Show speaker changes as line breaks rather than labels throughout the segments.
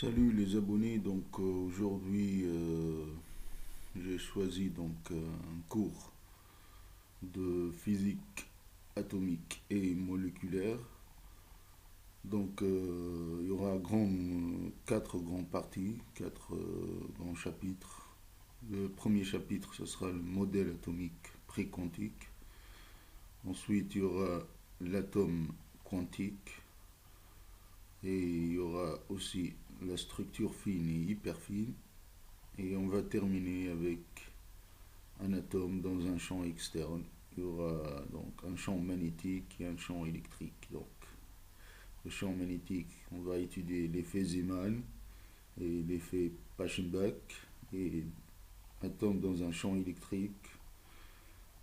Salut les abonnés, aujourd'hui j'ai choisi un cours de physique atomique et moléculaire. Il y aura quatre grandes parties, quatre grands chapitres. Le premier chapitre ce sera le modèle atomique pré-quantique. Ensuite il y aura l'atome quantique et il y aura aussi la structure fine et hyper fine. Et on va terminer avec un atome dans un champ externe. Il y aura donc un champ magnétique et un champ électrique. Donc, le champ magnétique, on va étudier l'effet Zeeman et l'effet Paschen-Black. Et atome dans un champ électrique,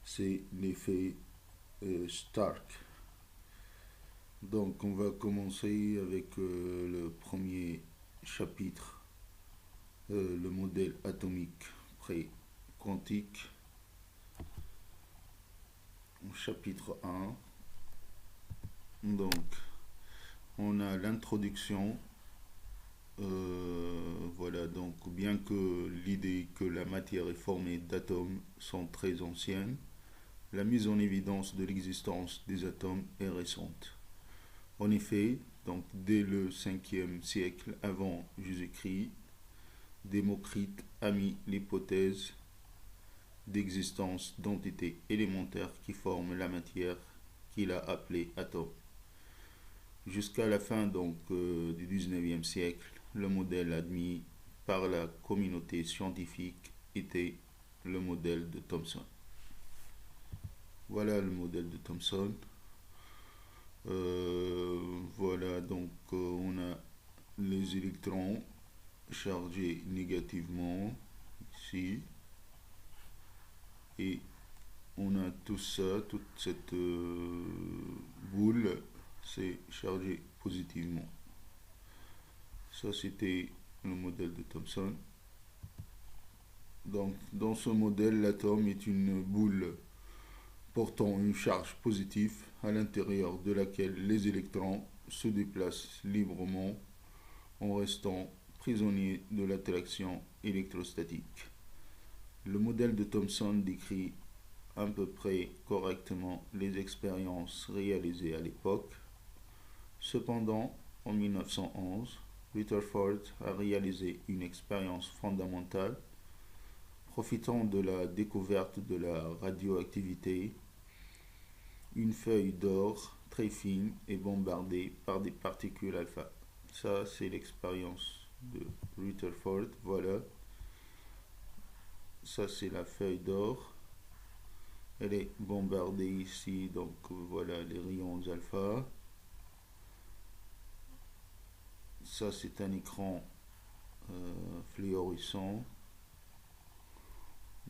c'est l'effet Stark. Donc, on va commencer avec le premier chapitre, le modèle atomique pré-quantique. Chapitre 1. Donc, on a l'introduction. Voilà, donc bien que l'idée que la matière est formée d'atomes sont très anciennes, la mise en évidence de l'existence des atomes est récente. En effet, donc dès le 5e siècle avant Jésus-Christ, Démocrite a mis l'hypothèse d'existence d'entités élémentaires qui forment la matière qu'il a appelée atome. Jusqu'à la fin du 19e siècle, le modèle admis par la communauté scientifique était le modèle de Thomson. Voilà le modèle de Thomson. On a les électrons chargés négativement ici. Et on a tout ça, toute cette boule, c'est chargé positivement. Ça, c'était le modèle de Thomson. Donc, dans ce modèle, l'atome est une boule portant une charge positive à l'intérieur de laquelle les électrons se déplacent librement en restant prisonniers de l'attraction électrostatique. Le modèle de Thomson décrit à peu près correctement les expériences réalisées à l'époque. Cependant, en 1911, Rutherford a réalisé une expérience fondamentale. Profitant de la découverte de la radioactivité, une feuille d'or très fine est bombardée par des particules alpha. Ça, c'est l'expérience de Rutherford. Voilà. Ça, c'est la feuille d'or. Elle est bombardée ici, donc voilà les rayons alpha. Ça, c'est un écran fluorescent.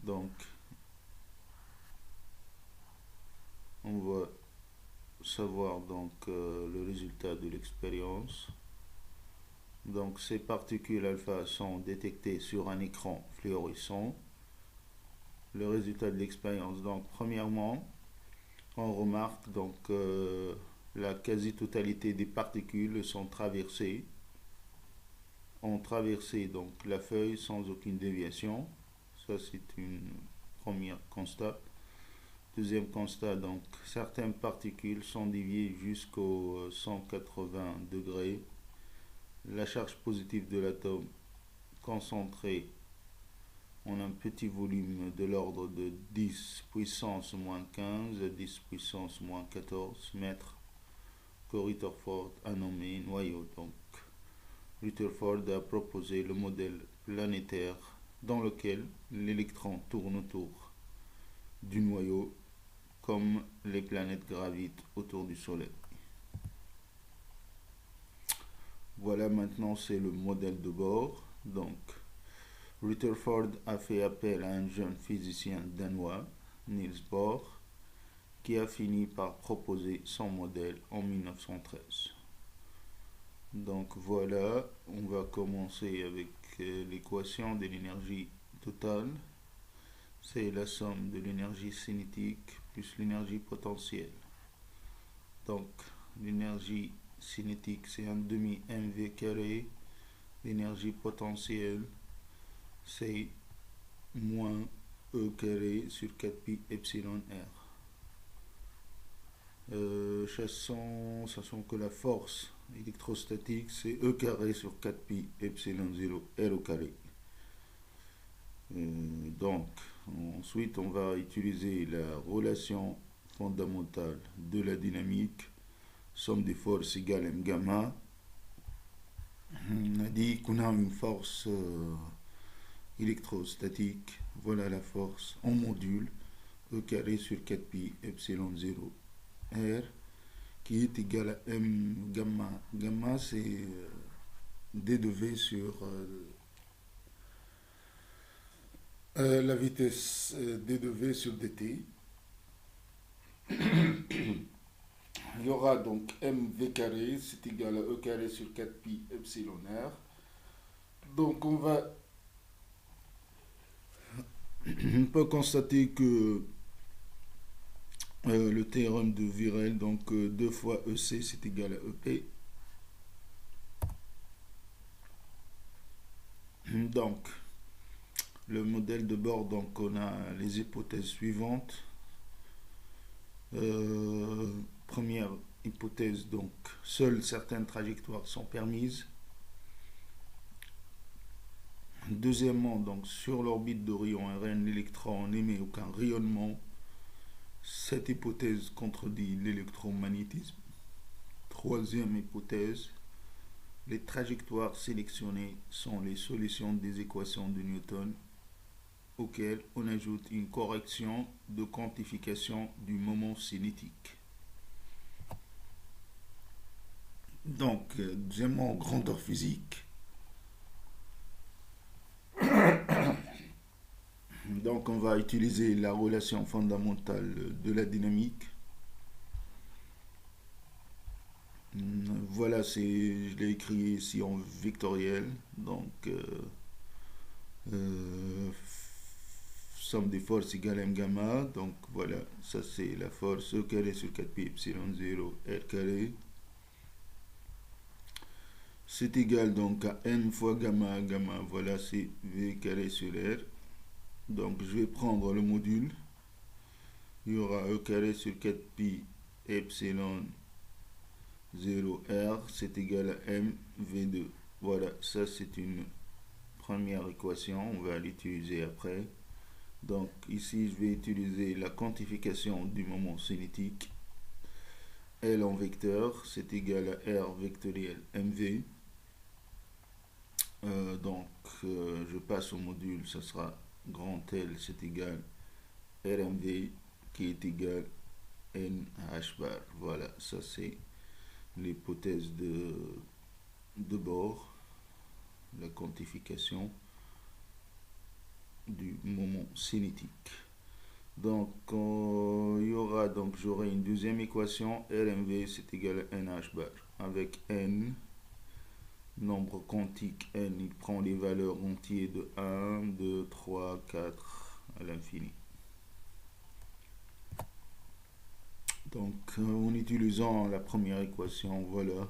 Donc, on va savoir le résultat de l'expérience. Donc, ces particules alpha sont détectées sur un écran fluorescent. Le résultat de l'expérience. Donc, premièrement, on remarque la quasi-totalité des particules sont traversées. Ont traversé la feuille sans aucune déviation. Ça, c'est une première constat. Deuxième constat, donc certaines particules sont déviées jusqu'au 180 degrés. La charge positive de l'atome concentrée en un petit volume de l'ordre de 10 puissance moins 15 à 10 puissance moins 14 mètres que Rutherford a nommé noyau. Donc, Rutherford a proposé le modèle planétaire dans lequel l'électron tourne autour du noyau comme les planètes gravitent autour du Soleil. Voilà, maintenant c'est le modèle de bord. Donc, Rutherford a fait appel à un jeune physicien danois, Niels Bohr, qui a fini par proposer son modèle en 1913. Donc voilà, on va commencer avec l'équation de l'énergie totale. C'est la somme de l'énergie cinétique plus l'énergie potentielle. Donc l'énergie cinétique, c'est un demi mv carré l'énergie potentielle, c'est moins E carré sur 4pi epsilon R. Sachant que la force électrostatique, c'est E carré sur 4pi epsilon 0 R au carré. Donc, ensuite, on va utiliser la relation fondamentale de la dynamique, somme des forces égale m gamma. On a dit qu'on a une force électrostatique, voilà la force en module E carré sur 4pi epsilon 0 R, qui est égal à m gamma. Gamma, c'est d de v sur la vitesse d de v sur dt. Il y aura donc mv carré, c'est égal à e carré sur 4pi epsilon r. Donc on peut constater que le théorème de Virel, donc 2 fois EC, c'est égal à EP. Donc, le modèle de bord, donc on a les hypothèses suivantes. Première hypothèse, donc seules certaines trajectoires sont permises. Deuxièmement, donc sur l'orbite d'Orion Rn, l'électron n'émet aucun rayonnement. Cette hypothèse contredit l'électromagnétisme. Troisième hypothèse, les trajectoires sélectionnées sont les solutions des équations de Newton auxquelles on ajoute une correction de quantification du moment cinétique. Donc, deuxièmement, grandeur physique. Donc, on va utiliser la relation fondamentale de la dynamique. Voilà, je l'ai écrit ici en vectoriel. Donc, somme des forces égale m gamma. Donc, voilà, ça c'est la force E carré sur 4pi epsilon 0 R carré. C'est égal donc à n fois gamma. Gamma, voilà, c'est V carré sur R. Donc, je vais prendre le module. Il y aura E carré sur 4pi epsilon 0 R, c'est égal à m V2. Voilà, ça c'est une première équation. On va l'utiliser après. Donc, ici, je vais utiliser la quantification du moment cinétique. L en vecteur, c'est égal à R vectoriel mv. Donc, je passe au module, ça sera grand L, c'est égal RMV, qui est égal NH bar. Voilà, ça c'est l'hypothèse de bord, la quantification du moment cinétique. Donc, il y aura, donc j'aurai une deuxième équation, RMV c'est égal à NH bar, avec N, nombre quantique N, il prend les valeurs entières de 1, 2, 3, 4 à l'infini. Donc, en utilisant la première équation, voilà,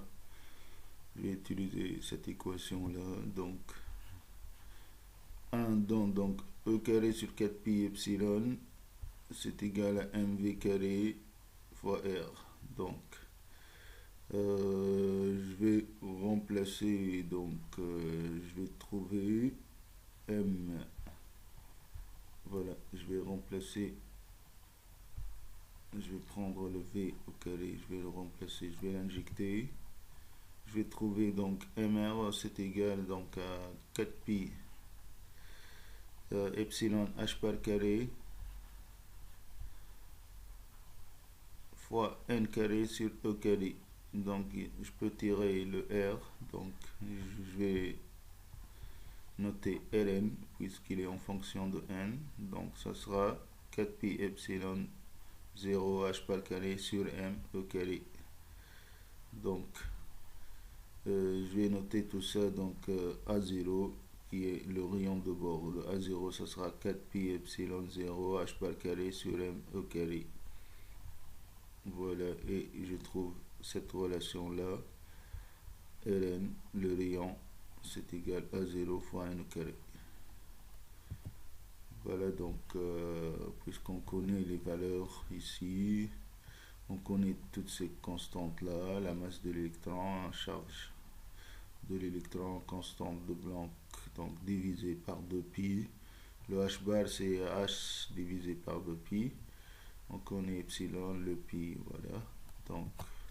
je vais utiliser cette équation-là. Donc, 1 donne donc E carré sur 4pi epsilon, c'est égal à mv carré fois R. Donc, je vais remplacer, donc, je vais trouver M. Voilà, je vais remplacer. Je vais prendre le V au carré, je vais le remplacer, je vais l'injecter. Je vais trouver donc MR, c'est égal donc à 4pi epsilon h par carré fois n carré sur e carré. Donc je peux tirer le R, donc je vais noter Ln puisqu'il est en fonction de n. Donc ça sera 4pi epsilon 0 h par carré sur m e carré. Donc je vais noter tout ça, donc A0 qui est le rayon de bord. Le A0 ça sera 4pi epsilon 0 h par carré sur m e carré. Voilà, et je trouve cette relation là, Ln, le rayon c'est égal à 0 fois n au carré. Voilà, donc puisqu'on connaît les valeurs ici, on connaît toutes ces constantes là, la masse de l'électron, la charge de l'électron, constante de Planck, donc divisé par 2pi. Le h bar c'est h divisé par 2pi. On connaît epsilon, le pi, voilà. Donc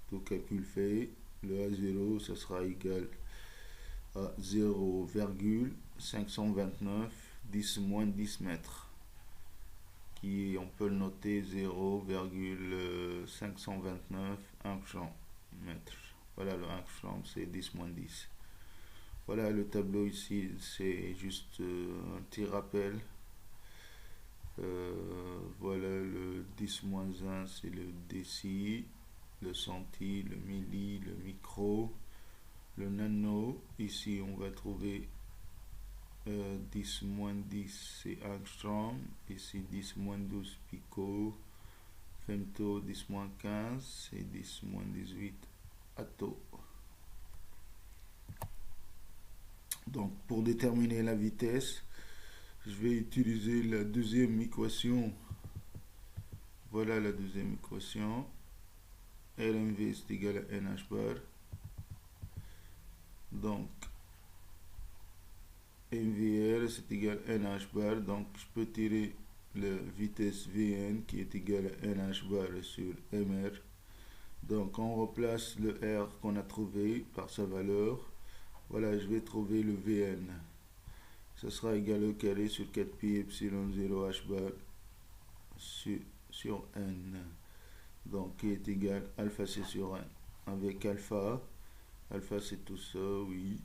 tout calcul fait, le A0 ça sera égal à 0,529 10-10 mètres, qui on peut le noter 0,529 angstrom mètre. Voilà, le angstrom c'est 10-10. Voilà, le tableau ici c'est juste un petit rappel. Voilà, le 10-1 c'est le déci, le centi, le milli, le micro, le nano. Ici on va trouver 10-10 c'est angstrom, ici 10-12 pico, femto 10-15 et 10-18 atto. Donc pour déterminer la vitesse, je vais utiliser la deuxième équation. Voilà la deuxième équation. RMV c'est égal à NH bar. Donc MVR c'est égal à NH bar. Donc je peux tirer la vitesse Vn qui est égale à NH bar sur MR. Donc on replace le R qu'on a trouvé par sa valeur. Voilà, je vais trouver le Vn. Ça sera égal au carré sur 4pi epsilon 0 h bar sur n. Donc qui est égal alpha c sur n. Avec alpha c'est tout ça, oui.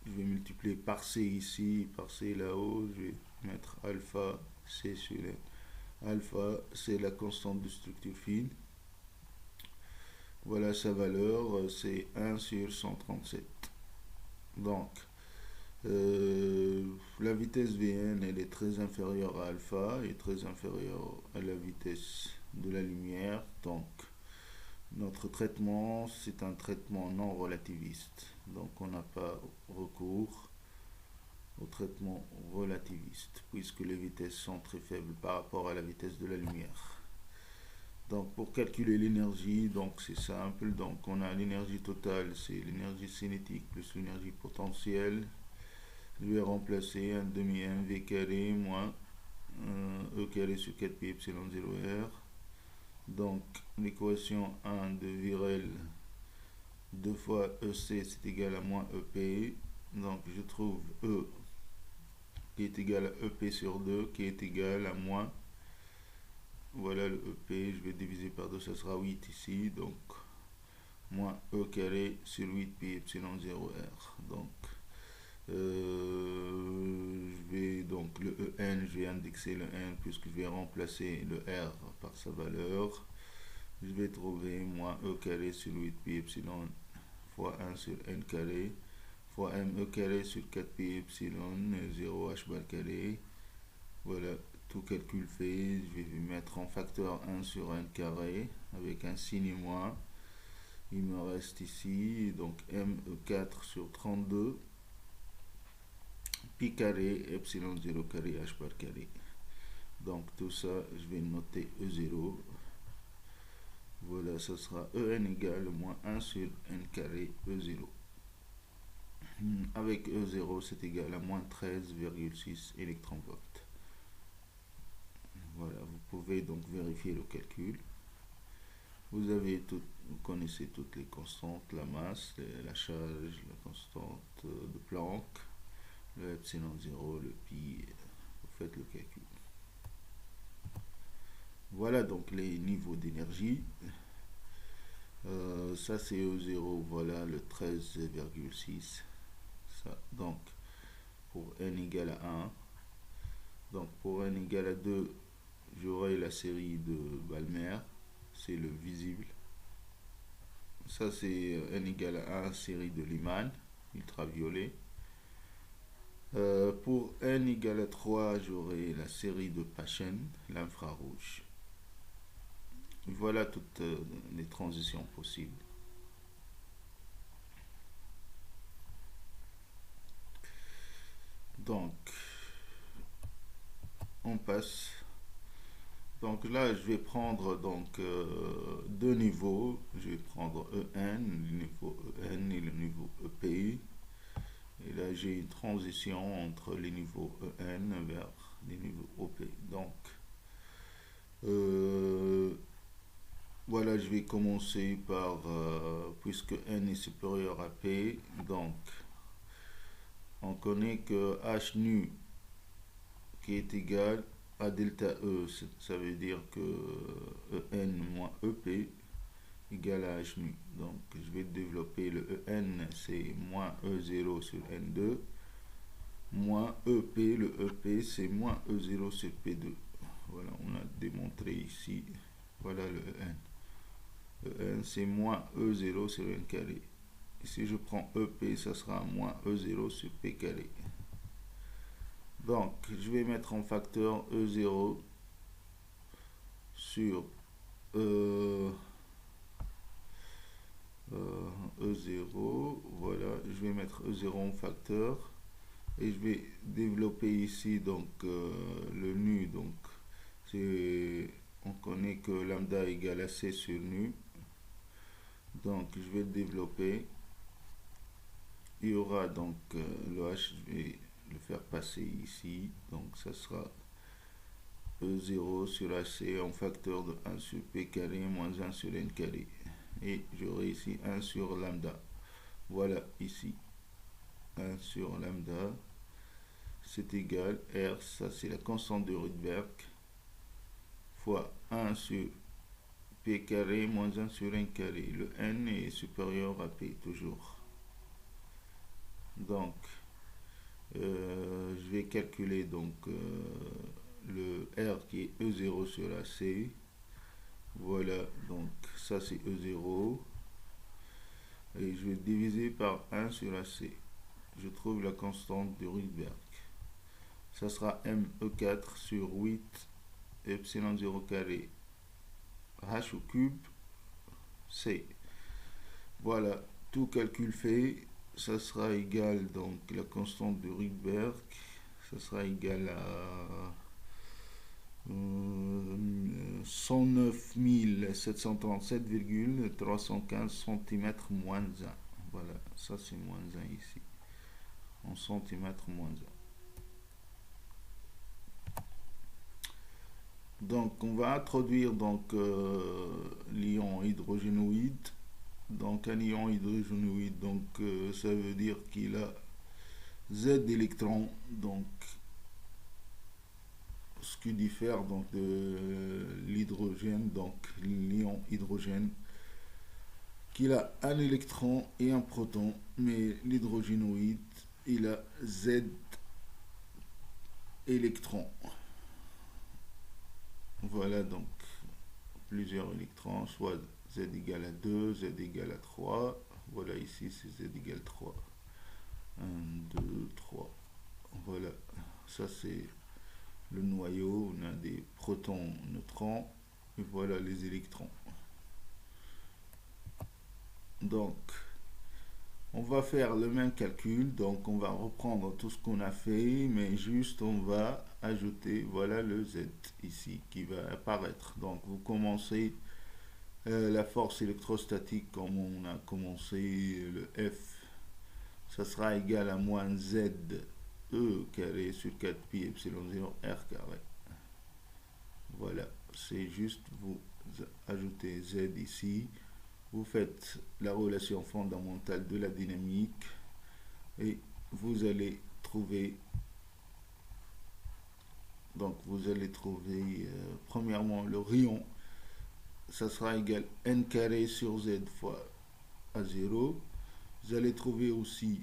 Je vais multiplier par c ici, par c là-haut. Je vais mettre alpha c sur n. Alpha c'est la constante de structure fine. Voilà sa valeur, c'est 1 sur 137. Donc la vitesse Vn elle est très inférieure à alpha et très inférieure à la vitesse de la lumière. Donc notre traitement c'est un traitement non relativiste. Donc on n'a pas recours au traitement relativiste puisque les vitesses sont très faibles par rapport à la vitesse de la lumière. Donc pour calculer l'énergie, donc c'est simple. Donc on a l'énergie totale, c'est l'énergie cinétique plus l'énergie potentielle. Je vais remplacer 1 demi mv carré moins e carré sur 4pi epsilon 0 r. Donc l'équation 1 de Virel 2 fois EC c'est égal à moins EP. Donc je trouve E qui est égal à EP sur 2 qui est égal à moins, voilà le EP, je vais diviser par 2, ça sera 8 ici, donc moins E carré sur 8pi epsilon 0 r. Donc je vais donc le EN, je vais indexer le N puisque je vais remplacer le R par sa valeur. Je vais trouver moins E carré sur 8pi epsilon fois 1 sur N carré fois ME carré sur 4pi epsilon 0 H bar carré. Voilà, tout calcul fait. Je vais mettre en facteur 1 sur N carré avec un signe moins. Il me reste ici donc ME4 sur 32 pi carré epsilon 0 carré H bar carré. Donc tout ça, je vais noter E0. Voilà, ça sera En égale moins 1 sur N carré E0. Avec E0, c'est égal à moins 13,6 électronvolts. Voilà, vous pouvez donc vérifier le calcul. Vous connaissez toutes les constantes, la masse, la charge, la constante de Planck, le epsilon 0, le pi, vous faites le calcul. Voilà donc les niveaux d'énergie. Ça c'est E0, voilà le 13,6. Donc pour n égale à 1, donc pour n égale à 2, j'aurai la série de Balmer, c'est le visible. Ça c'est n égale à 1, série de Lyman, ultraviolet. Pour n égale à 3, j'aurai la série de Paschen, l'infrarouge. Voilà toutes les transitions possibles. Donc, on passe. Donc là, je vais prendre donc deux niveaux. Je vais prendre EN, le niveau EN et le niveau EP. Et là, j'ai une transition entre les niveaux EN vers les niveaux OP. Donc, voilà, je vais commencer par, puisque N est supérieur à P, donc on connaît que H nu qui est égal à delta E, ça veut dire que En moins EP égale à H nu. Donc je vais développer le En, c'est moins E0 sur N2, moins EP, le EP c'est moins E0 sur P2. Voilà, on a démontré ici, voilà le En. En c'est moins E0 sur N carré. Et si je prends EP, ça sera moins E0 sur P carré. Donc, je vais mettre en facteur E0 sur E0. Voilà, je vais mettre E0 en facteur. Et je vais développer ici donc le nu. Donc, on connaît que lambda égale à C sur nu. Donc, je vais le développer. Il y aura donc le H, je vais le faire passer ici. Donc, ça sera E0 sur AC en facteur de 1 sur P carré moins 1 sur N carré. Et j'aurai ici 1 sur lambda. Voilà ici. 1 sur lambda. C'est égal. R, ça c'est la constante de Rydberg. Fois 1 sur P carré moins 1 sur N carré. Le N est supérieur à P toujours. Donc, je vais calculer donc le R qui est E0 sur AC. Voilà, donc ça c'est E0. Et je vais diviser par 1 sur AC. Je trouve la constante de Rydberg. Ça sera ME4 sur 8 epsilon 0 carré H au cube C. Voilà, tout calcul fait. Ça sera égal, donc la constante de Rydberg, ça sera égal à 109 737,315 cm moins 1. Voilà, ça c'est moins 1 ici. En centimètres moins 1. Donc on va introduire donc l'ion hydrogénoïde. Donc un ion hydrogénoïde, donc ça veut dire qu'il a Z électrons, donc ce qui diffère donc de l'hydrogène, donc l'ion hydrogène, qu'il a un électron et un proton, mais l'hydrogénoïde, il a Z électrons. Voilà donc plusieurs électrons, soit Z égale à 2, Z égale à 3. Voilà ici c'est Z égale 3. 1, 2, 3. Voilà, ça c'est le noyau, on a des protons, neutrons, et voilà les électrons. Donc, on va faire le même calcul, donc on va reprendre tout ce qu'on a fait, mais juste on va ajouter, voilà le Z ici qui va apparaître. Donc vous commencez la force électrostatique comme on a commencé, le F, ça sera égal à moins Z E carré sur 4 pi epsilon 0 R carré. Voilà, c'est juste vous ajoutez Z ici, vous faites la relation fondamentale de la dynamique et vous allez trouver, donc vous allez trouver premièrement le rayon, ça sera égal N carré sur Z fois A0. Vous allez trouver aussi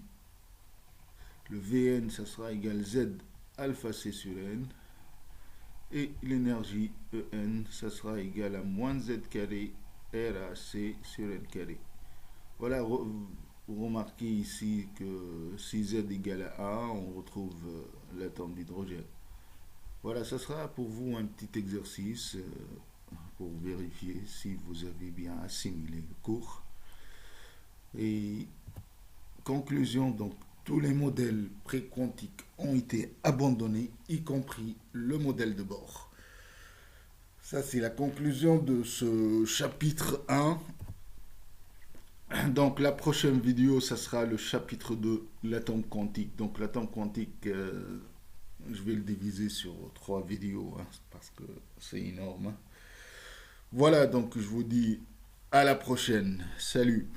le Vn, ça sera égal Z alpha C sur N. Et l'énergie En, ça sera égal à moins Z carré RAC sur N carré. Voilà, vous remarquez ici que si Z égale à 1, on retrouve l'atome d'hydrogène. Voilà, ça sera pour vous un petit exercice pour vérifier si vous avez bien assimilé le cours. Et conclusion, donc tous les modèles pré-quantiques ont été abandonnés, y compris le modèle de bord. Ça, c'est la conclusion de ce chapitre 1. Donc, la prochaine vidéo, ça sera le chapitre 2, l'atome quantique. Donc, l'atome quantique, je vais le diviser sur 3 vidéos, hein, parce que c'est énorme. Voilà, donc je vous dis à la prochaine. Salut.